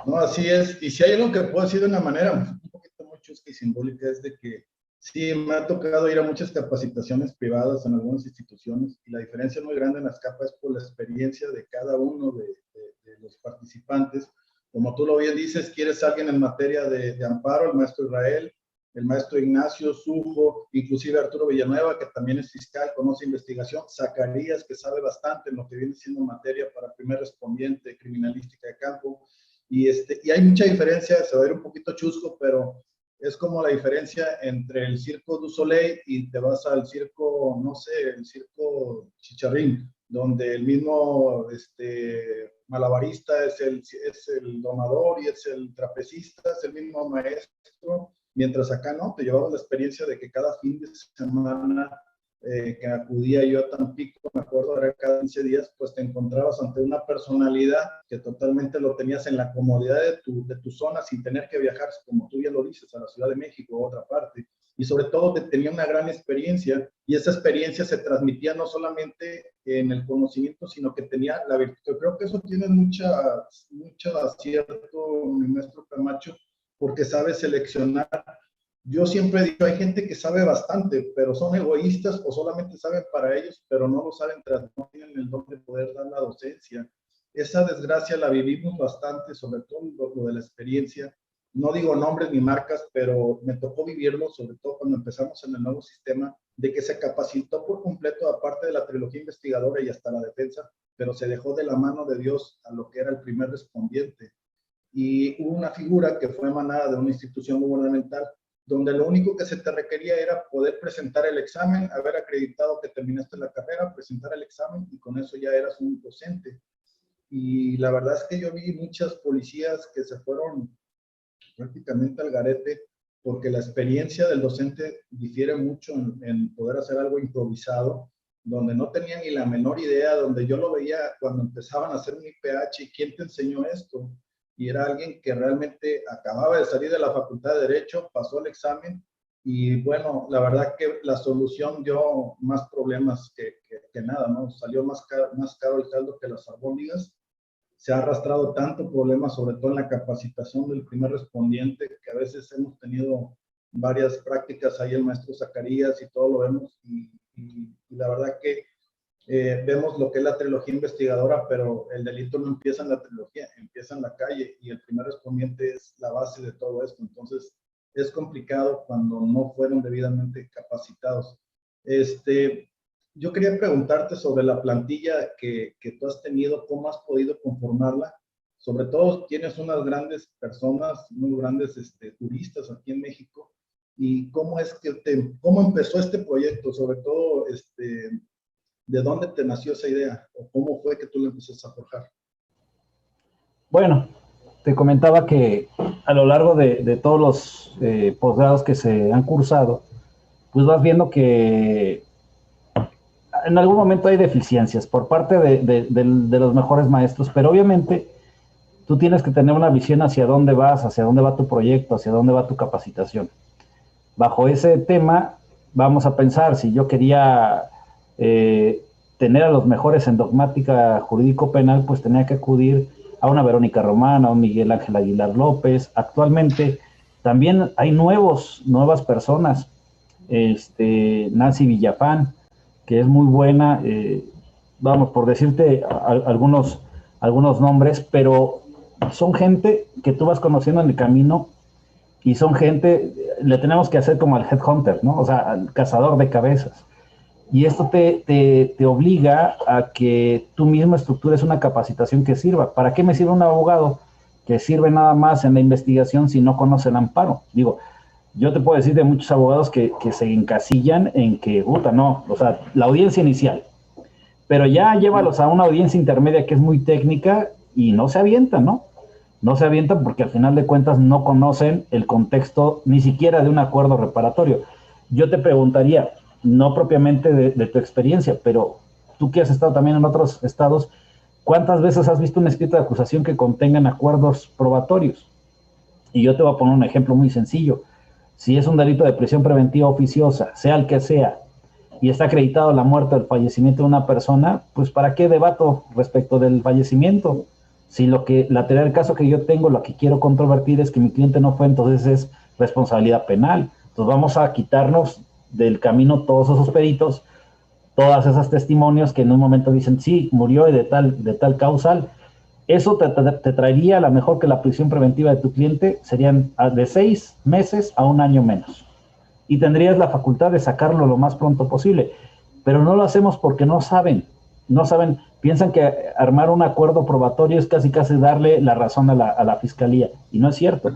No, así es. Y si hay algo que puedo decir de una manera un poquito muy chusca y simbólica, es de que sí, me ha tocado ir a muchas capacitaciones privadas en algunas instituciones, y la diferencia muy grande en las capas es por la experiencia de cada uno de los participantes. Como tú lo bien dices, quieres alguien en materia de amparo, el maestro Israel, el maestro Ignacio Sujo, inclusive Arturo Villanueva, que también es fiscal, conoce investigación, Zacarías, que sabe bastante en lo que viene siendo materia para primer respondiente, criminalística de campo. Y hay mucha diferencia, se va a ir un poquito chusco, pero es como la diferencia entre el Circo du Soleil y te vas al circo, no sé, el circo Chicharrín, donde el mismo malabarista, es el domador y es el trapecista, es el mismo maestro, mientras acá no, te llevabas la experiencia de que cada fin de semana que acudía yo a Tampico, me acuerdo, era cada 15 días, pues te encontrabas ante una personalidad que totalmente lo tenías en la comodidad de tu zona sin tener que viajar, como tú ya lo dices, a la Ciudad de México o a otra parte. Y sobre todo tenía una gran experiencia y esa experiencia se transmitía no solamente en el conocimiento, sino que tenía la virtud. Yo creo que eso tiene mucho acierto, mi maestro Camacho, porque sabe seleccionar. Yo siempre digo, hay gente que sabe bastante, pero son egoístas o solamente saben para ellos, pero no lo saben, no tienen el don de poder dar la docencia. Esa desgracia la vivimos bastante, sobre todo lo de la experiencia. No digo nombres ni marcas, pero me tocó vivirlo, sobre todo cuando empezamos en el nuevo sistema, de que se capacitó por completo, aparte de la trilogía investigadora y hasta la defensa, pero se dejó de la mano de Dios a lo que era el primer respondiente. Y hubo una figura que fue emanada de una institución gubernamental, donde lo único que se te requería era poder presentar el examen, haber acreditado que terminaste la carrera, presentar el examen y con eso ya eras un docente. Y la verdad es que yo vi muchas policías que se fueron prácticamente al garete porque la experiencia del docente difiere mucho en poder hacer algo improvisado, donde no tenía ni la menor idea, donde yo lo veía cuando empezaban a hacer un IPH y ¿quién te enseñó esto? Y era alguien que realmente acababa de salir de la Facultad de Derecho, pasó el examen y bueno, la verdad que la solución dio más problemas que nada, ¿no? Salió más caro el caldo que las albóndigas. Se ha arrastrado tanto problema, sobre todo en la capacitación del primer respondiente, que a veces hemos tenido varias prácticas ahí el maestro Zacarías y todo lo vemos y la verdad que vemos lo que es la trilogía investigadora, pero el delito no empieza en la trilogía, empieza en la calle y el primer respondiente es la base de todo esto. Entonces, es complicado cuando no fueron debidamente capacitados. Yo quería preguntarte sobre la plantilla que tú has tenido, cómo has podido conformarla. Sobre todo, tienes unas grandes personas, muy grandes turistas aquí en México. ¿Y cómo es que cómo empezó este proyecto? Sobre todo, ¿de dónde te nació esa idea? ¿O cómo fue que tú lo empezaste a forjar? Bueno, te comentaba que a lo largo de todos los posgrados que se han cursado, pues vas viendo que en algún momento hay deficiencias por parte de los mejores maestros, pero obviamente tú tienes que tener una visión hacia dónde vas, hacia dónde va tu proyecto, hacia dónde va tu capacitación. Bajo ese tema, vamos a pensar, si yo quería tener a los mejores en dogmática jurídico-penal, pues tenía que acudir a una Verónica Román, a un Miguel Ángel Aguilar López. Actualmente también hay nuevas personas, Nancy Villafán, que es muy buena, vamos, por decirte algunos nombres, pero son gente que tú vas conociendo en el camino y son gente, le tenemos que hacer como al headhunter, ¿no? O sea, al cazador de cabezas. Y esto te obliga a que tú mismo estructures una capacitación que sirva. ¿Para qué me sirve un abogado que sirve nada más en la investigación si no conoce el amparo? Digo, yo te puedo decir de muchos abogados que se encasillan en que, no, o sea, la audiencia inicial, pero ya llévalos a una audiencia intermedia que es muy técnica y no se avientan, ¿no? No se avientan porque al final de cuentas no conocen el contexto ni siquiera de un acuerdo reparatorio. Yo te preguntaría, no propiamente de tu experiencia, pero tú que has estado también en otros estados, ¿cuántas veces has visto un escrito de acusación que contengan acuerdos probatorios? Y yo te voy a poner un ejemplo muy sencillo. Si es un delito de prisión preventiva oficiosa, sea el que sea, y está acreditado la muerte o el fallecimiento de una persona, pues ¿para qué debato respecto del fallecimiento? Si la teoría del caso que yo tengo, lo que quiero controvertir es que mi cliente no fue, entonces es responsabilidad penal. Entonces vamos a quitarnos del camino todos esos peritos, todas esas testimonios que en un momento dicen, sí, murió de tal causal. Eso te traería, a lo mejor que la prisión preventiva de tu cliente serían de 6 meses a 1 año menos. Y tendrías la facultad de sacarlo lo más pronto posible. Pero no lo hacemos porque no saben, piensan que armar un acuerdo probatorio es casi darle la razón a la fiscalía, y no es cierto.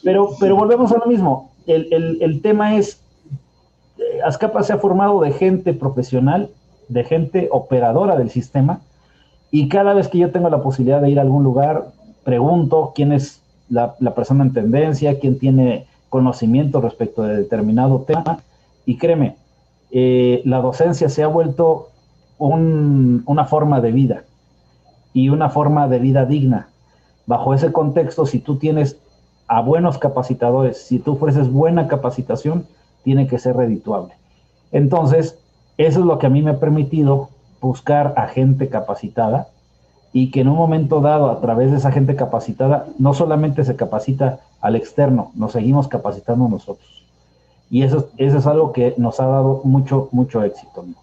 Pero volvemos a lo mismo, el tema es, Azcapa se ha formado de gente profesional, de gente operadora del sistema, Y cada vez que yo tengo la posibilidad de ir a algún lugar, pregunto quién es la persona en tendencia, quién tiene conocimiento respecto de determinado tema. Y créeme, la docencia se ha vuelto una forma de vida y una forma de vida digna. Bajo ese contexto, si tú tienes a buenos capacitadores, si tú ofreces buena capacitación, tiene que ser redituable. Entonces, eso es lo que a mí me ha permitido buscar a gente capacitada y que en un momento dado, a través de esa gente capacitada, no solamente se capacita al externo, nos seguimos capacitando nosotros. Y eso es algo que nos ha dado mucho, mucho éxito, ¿no?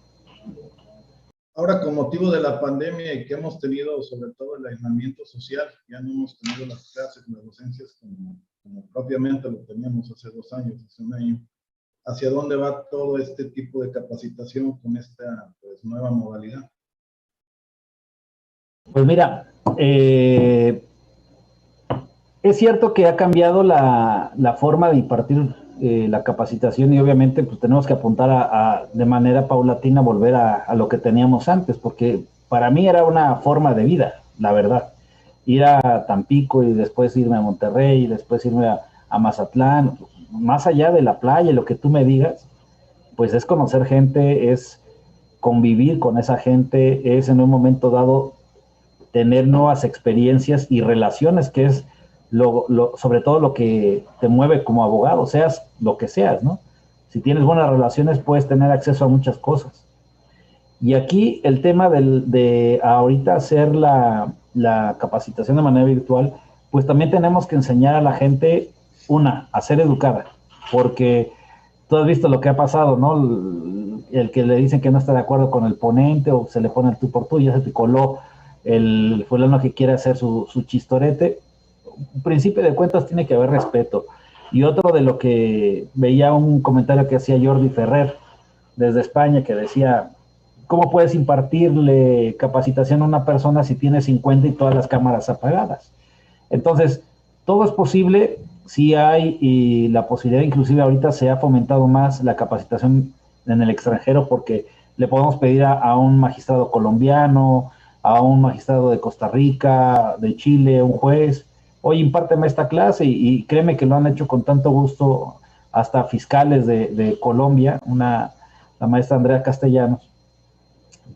Ahora, con motivo de la pandemia y que hemos tenido sobre todo el aislamiento social, ya no hemos tenido las clases, las docencias como propiamente lo teníamos hace 2 años, hace un año. ¿Hacia dónde va todo este tipo de capacitación con esta pues, nueva modalidad? Pues mira, es cierto que ha cambiado la forma de impartir la capacitación y obviamente pues tenemos que apuntar de manera paulatina volver a lo que teníamos antes, porque para mí era una forma de vida, la verdad. Ir a Tampico y después irme a Monterrey y después irme a Mazatlán, más allá de la playa, lo que tú me digas, pues es conocer gente, es convivir con esa gente, es en un momento dado tener nuevas experiencias y relaciones, que es sobre todo lo que te mueve como abogado, seas lo que seas, ¿no? Si tienes buenas relaciones, puedes tener acceso a muchas cosas. Y aquí el tema de ahorita hacer la capacitación de manera virtual, pues también tenemos que enseñar a la gente, a ser educada, porque tú has visto lo que ha pasado, ¿no? El que le dicen que no está de acuerdo con el ponente o se le pone el tú por tú, ya se te coló el fulano que quiere hacer su chistorete. En principio de cuentas tiene que haber respeto. Y otro de lo que veía un comentario que hacía Jordi Ferrer desde España que decía, ¿cómo puedes impartirle capacitación a una persona si tiene 50 y todas las cámaras apagadas? Entonces, todo es posible si hay y la posibilidad, inclusive ahorita se ha fomentado más la capacitación en el extranjero porque le podemos pedir a un magistrado colombiano, a un magistrado de Costa Rica, de Chile, un juez, oye, impárteme esta clase y créeme que lo han hecho con tanto gusto hasta fiscales de Colombia, la maestra Andrea Castellanos,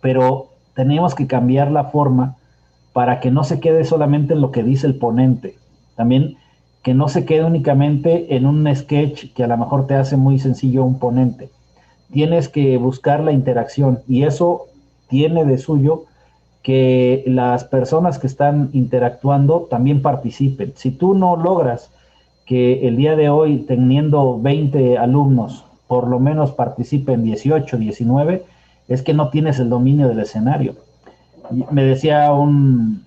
pero tenemos que cambiar la forma para que no se quede solamente en lo que dice el ponente, también que no se quede únicamente en un sketch que a lo mejor te hace muy sencillo un ponente. Tienes que buscar la interacción y eso tiene de suyo que las personas que están interactuando también participen. Si tú no logras que el día de hoy, teniendo 20 alumnos, por lo menos participen 18, 19, es que no tienes el dominio del escenario. Me decían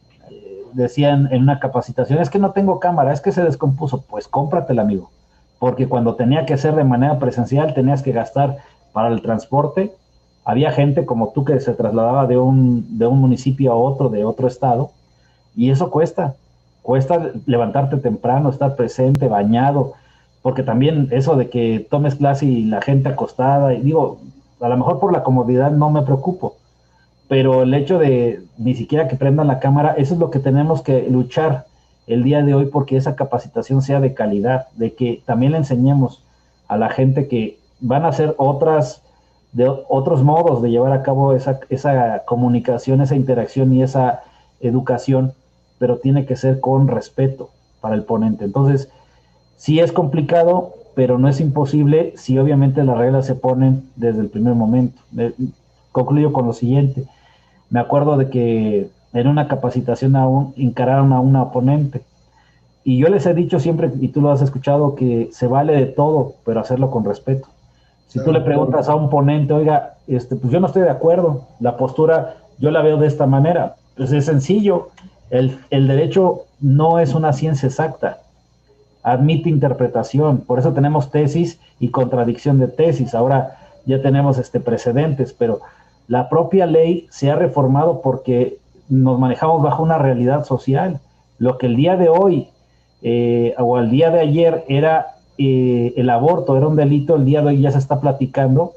en una capacitación, es que no tengo cámara, es que se descompuso. Pues cómpratela, amigo, porque cuando tenía que ser de manera presencial tenías que gastar para el transporte. Había gente como tú que se trasladaba de un municipio a otro, de otro estado, y eso cuesta levantarte temprano, estar presente, bañado, porque también eso de que tomes clase y la gente acostada, y digo, a lo mejor por la comodidad no me preocupo, pero el hecho de ni siquiera que prendan la cámara, eso es lo que tenemos que luchar el día de hoy porque esa capacitación sea de calidad, de que también le enseñemos a la gente que van a ser otros modos de llevar a cabo esa comunicación, esa interacción y esa educación, pero tiene que ser con respeto para el ponente. Entonces, sí es complicado, pero no es imposible si obviamente las reglas se ponen desde el primer momento. Concluyo con lo siguiente. Me acuerdo de que en una capacitación encararon a una oponente. Y yo les he dicho siempre, y tú lo has escuchado, que se vale de todo, pero hacerlo con respeto. Si tú le preguntas a un ponente, oiga, pues yo no estoy de acuerdo, la postura yo la veo de esta manera, pues es sencillo. El derecho no es una ciencia exacta, admite interpretación, por eso tenemos tesis y contradicción de tesis. Ahora ya tenemos precedentes, pero la propia ley se ha reformado porque nos manejamos bajo una realidad social. Lo que el día de hoy o el día de ayer era el aborto, era un delito, el día de hoy ya se está platicando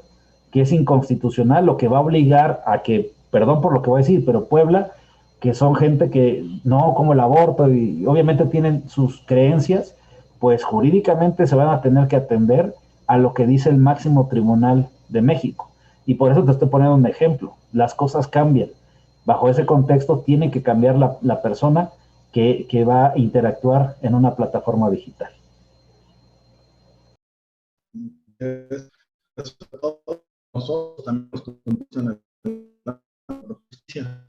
que es inconstitucional, lo que va a obligar a que, perdón por lo que voy a decir, pero Puebla que son gente que no, como el aborto, y obviamente tienen sus creencias, pues jurídicamente se van a tener que atender a lo que dice el máximo tribunal de México. Y por eso te estoy poniendo un ejemplo. Las cosas cambian. Bajo ese contexto tiene que cambiar la persona que va a interactuar en una plataforma digital. Nosotros también nos conducen a la justicia.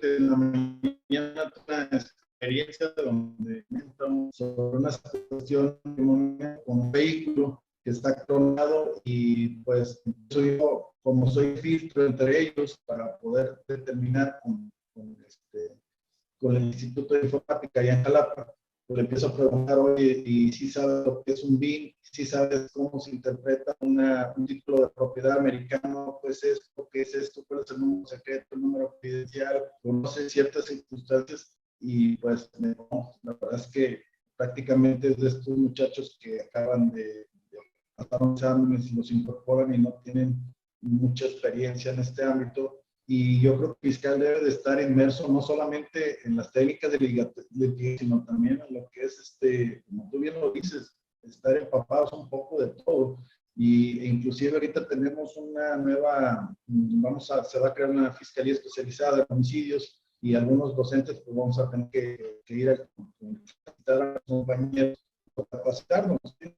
En la mañana una experiencia donde estamos sobre una situación con un vehículo que está clonado y pues yo, como soy filtro entre ellos para poder determinar con el Instituto de Informática allá en Jalapa, pues le empiezo a preguntar, oye, ¿y si sabes lo que es un BIN? ¿Si sabes cómo se interpreta un título de propiedad americano? Pues esto, ¿qué es esto? ¿Cuál es el número secreto, el número confidencial? Conoce ciertas circunstancias y pues no, la verdad es que prácticamente es de estos muchachos que acaban de pasar un examen y los incorporan y no tienen mucha experiencia en este ámbito. Y yo creo que el fiscal debe de estar inmerso no solamente en las técnicas de litigación, sino también en lo que es, como tú bien lo dices, estar empapados un poco de todo. Y inclusive ahorita tenemos una nueva, se va a crear una fiscalía especializada en homicidios y algunos docentes pues vamos a tener que ir a los compañeros para capacitarnos de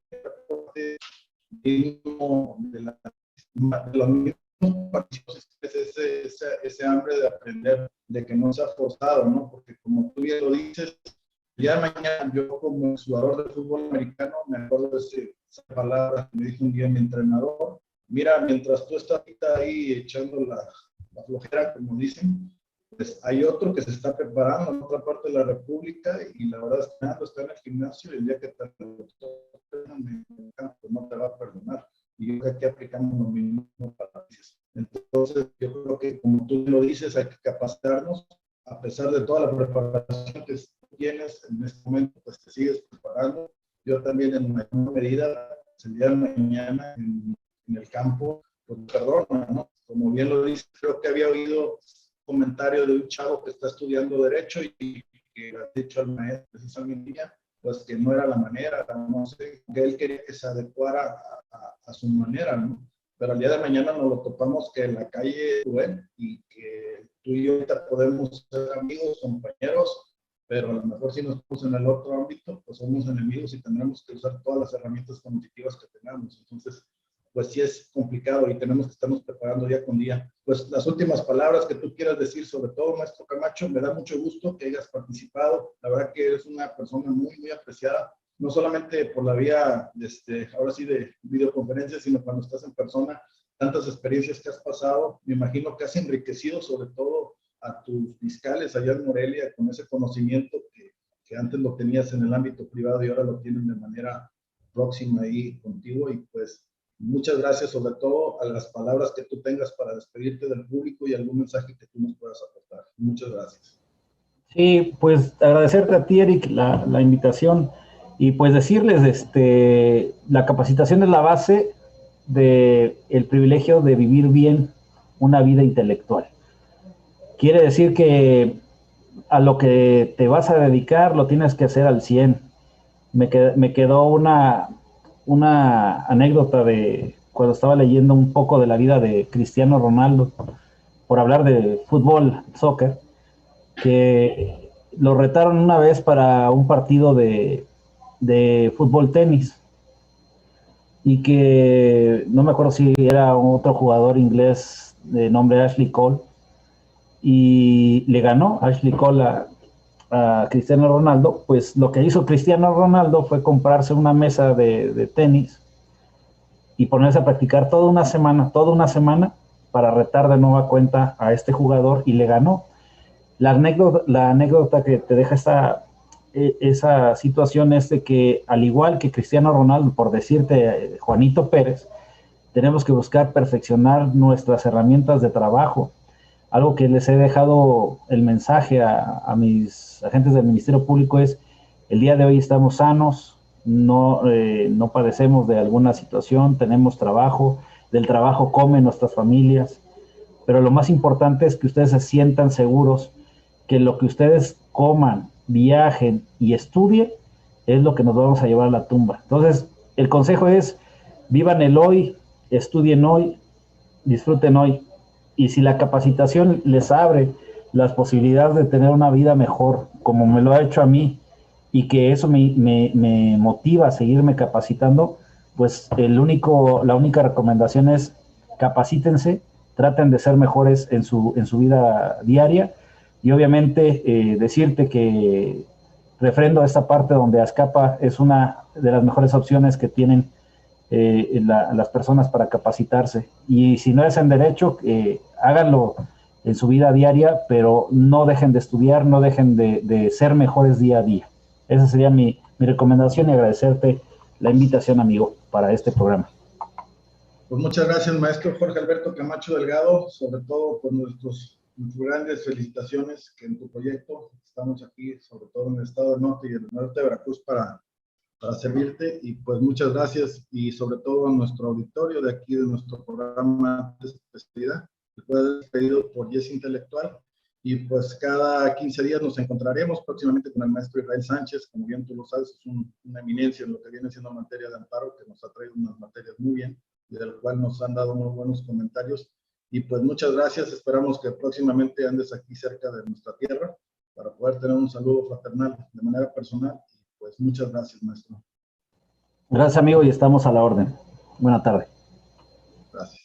los mismos ese hambre de aprender, de que no sea forzado, ¿no? Porque como tú bien lo dices, ya mañana yo como jugador de fútbol americano me acuerdo de esa palabra que me dijo un día mi entrenador: mira, mientras tú estás ahí echando la flojera, como dicen, pues hay otro que se está preparando en otra parte de la República y la verdad es que está en el gimnasio y el día que te no te va a perdonar. Y yo creo que aquí aplicamos lo mismo para países. Entonces, yo creo que, como tú lo dices, hay que capacitarnos, a pesar de toda la preparación que tienes en este momento, pues te sigues preparando. Yo también, en una medida, el día de mañana en el campo, pues perdona, ¿no? Como bien lo dices, creo que había oído comentario de un chavo que está estudiando Derecho y que ha dicho al maestro, precisamente, pues que no era la manera, no sé, que él quería que se adecuara a su manera, ¿no? Pero al día de mañana nos lo topamos que en la calle Rubén y que tú y yo ahorita podemos ser amigos, compañeros, pero a lo mejor si nos ponemos en el otro ámbito, pues somos enemigos y tendremos que usar todas las herramientas cognitivas que tengamos. Entonces, pues sí es complicado y tenemos que estarnos preparando día con día. Pues las últimas palabras que tú quieras decir, sobre todo, maestro Camacho, me da mucho gusto que hayas participado. La verdad que eres una persona muy, muy apreciada, no solamente por la vía, ahora sí, de videoconferencia, sino cuando estás en persona, tantas experiencias que has pasado. Me imagino que has enriquecido sobre todo a tus fiscales allá en Morelia con ese conocimiento que antes lo tenías en el ámbito privado y ahora lo tienen de manera próxima ahí contigo. Y pues muchas gracias, sobre todo a las palabras que tú tengas para despedirte del público y algún mensaje que tú nos puedas aportar. Muchas gracias. Sí, pues agradecerte a ti, Eric, la invitación y pues decirles, la capacitación es la base del privilegio de vivir bien una vida intelectual. Quiere decir que a lo que te vas a dedicar lo tienes que hacer al 100. Me quedó una anécdota de cuando estaba leyendo un poco de la vida de Cristiano Ronaldo, por hablar de fútbol, soccer, que lo retaron una vez para un partido de fútbol tenis y que no me acuerdo si era otro jugador inglés de nombre Ashley Cole y le ganó Ashley Cole a Cristiano Ronaldo. Pues lo que hizo Cristiano Ronaldo fue comprarse una mesa de tenis y ponerse a practicar toda una semana para retar de nueva cuenta a este jugador y le ganó. La anécdota que te deja esa situación es de que, al igual que Cristiano Ronaldo, por decirte Juanito Pérez, tenemos que buscar perfeccionar nuestras herramientas de trabajo. Algo que les he dejado el mensaje a mis agentes del Ministerio Público es: el día de hoy estamos sanos, no padecemos de alguna situación, tenemos trabajo, del trabajo comen nuestras familias, pero lo más importante es que ustedes se sientan seguros que lo que ustedes coman, viajen y estudien es lo que nos vamos a llevar a la tumba. Entonces, el consejo es, vivan el hoy, estudien hoy, disfruten hoy. Y si la capacitación les abre las posibilidades de tener una vida mejor, como me lo ha hecho a mí, y que eso me motiva a seguirme capacitando, pues la única recomendación es capacítense, traten de ser mejores en su vida diaria, y obviamente decirte que refrendo esta parte donde Azcapa es una de las mejores opciones que tienen las personas para capacitarse. Y si no es en derecho, háganlo en su vida diaria, pero no dejen de estudiar, no dejen de ser mejores día a día. Esa sería mi recomendación y agradecerte la invitación, amigo, para este programa. Pues muchas gracias, maestro Jorge Alberto Camacho Delgado, sobre todo por nuestras grandes felicitaciones que en tu proyecto estamos aquí, sobre todo en el estado del norte y el norte de Veracruz, para servirte. Y pues muchas gracias, y sobre todo a nuestro auditorio de aquí de nuestro programa de especialidad, que fue despedido por Yes Intelectual. Y pues cada 15 días nos encontraremos próximamente con el maestro Israel Sánchez. Como bien tú lo sabes, es una eminencia en lo que viene siendo materia de amparo, que nos ha traído unas materias muy bien y del cual nos han dado muy buenos comentarios. Y pues muchas gracias, esperamos que próximamente andes aquí cerca de nuestra tierra para poder tener un saludo fraternal de manera personal. Pues muchas gracias, maestro. Gracias, amigo, y estamos a la orden. Buena tarde. Gracias.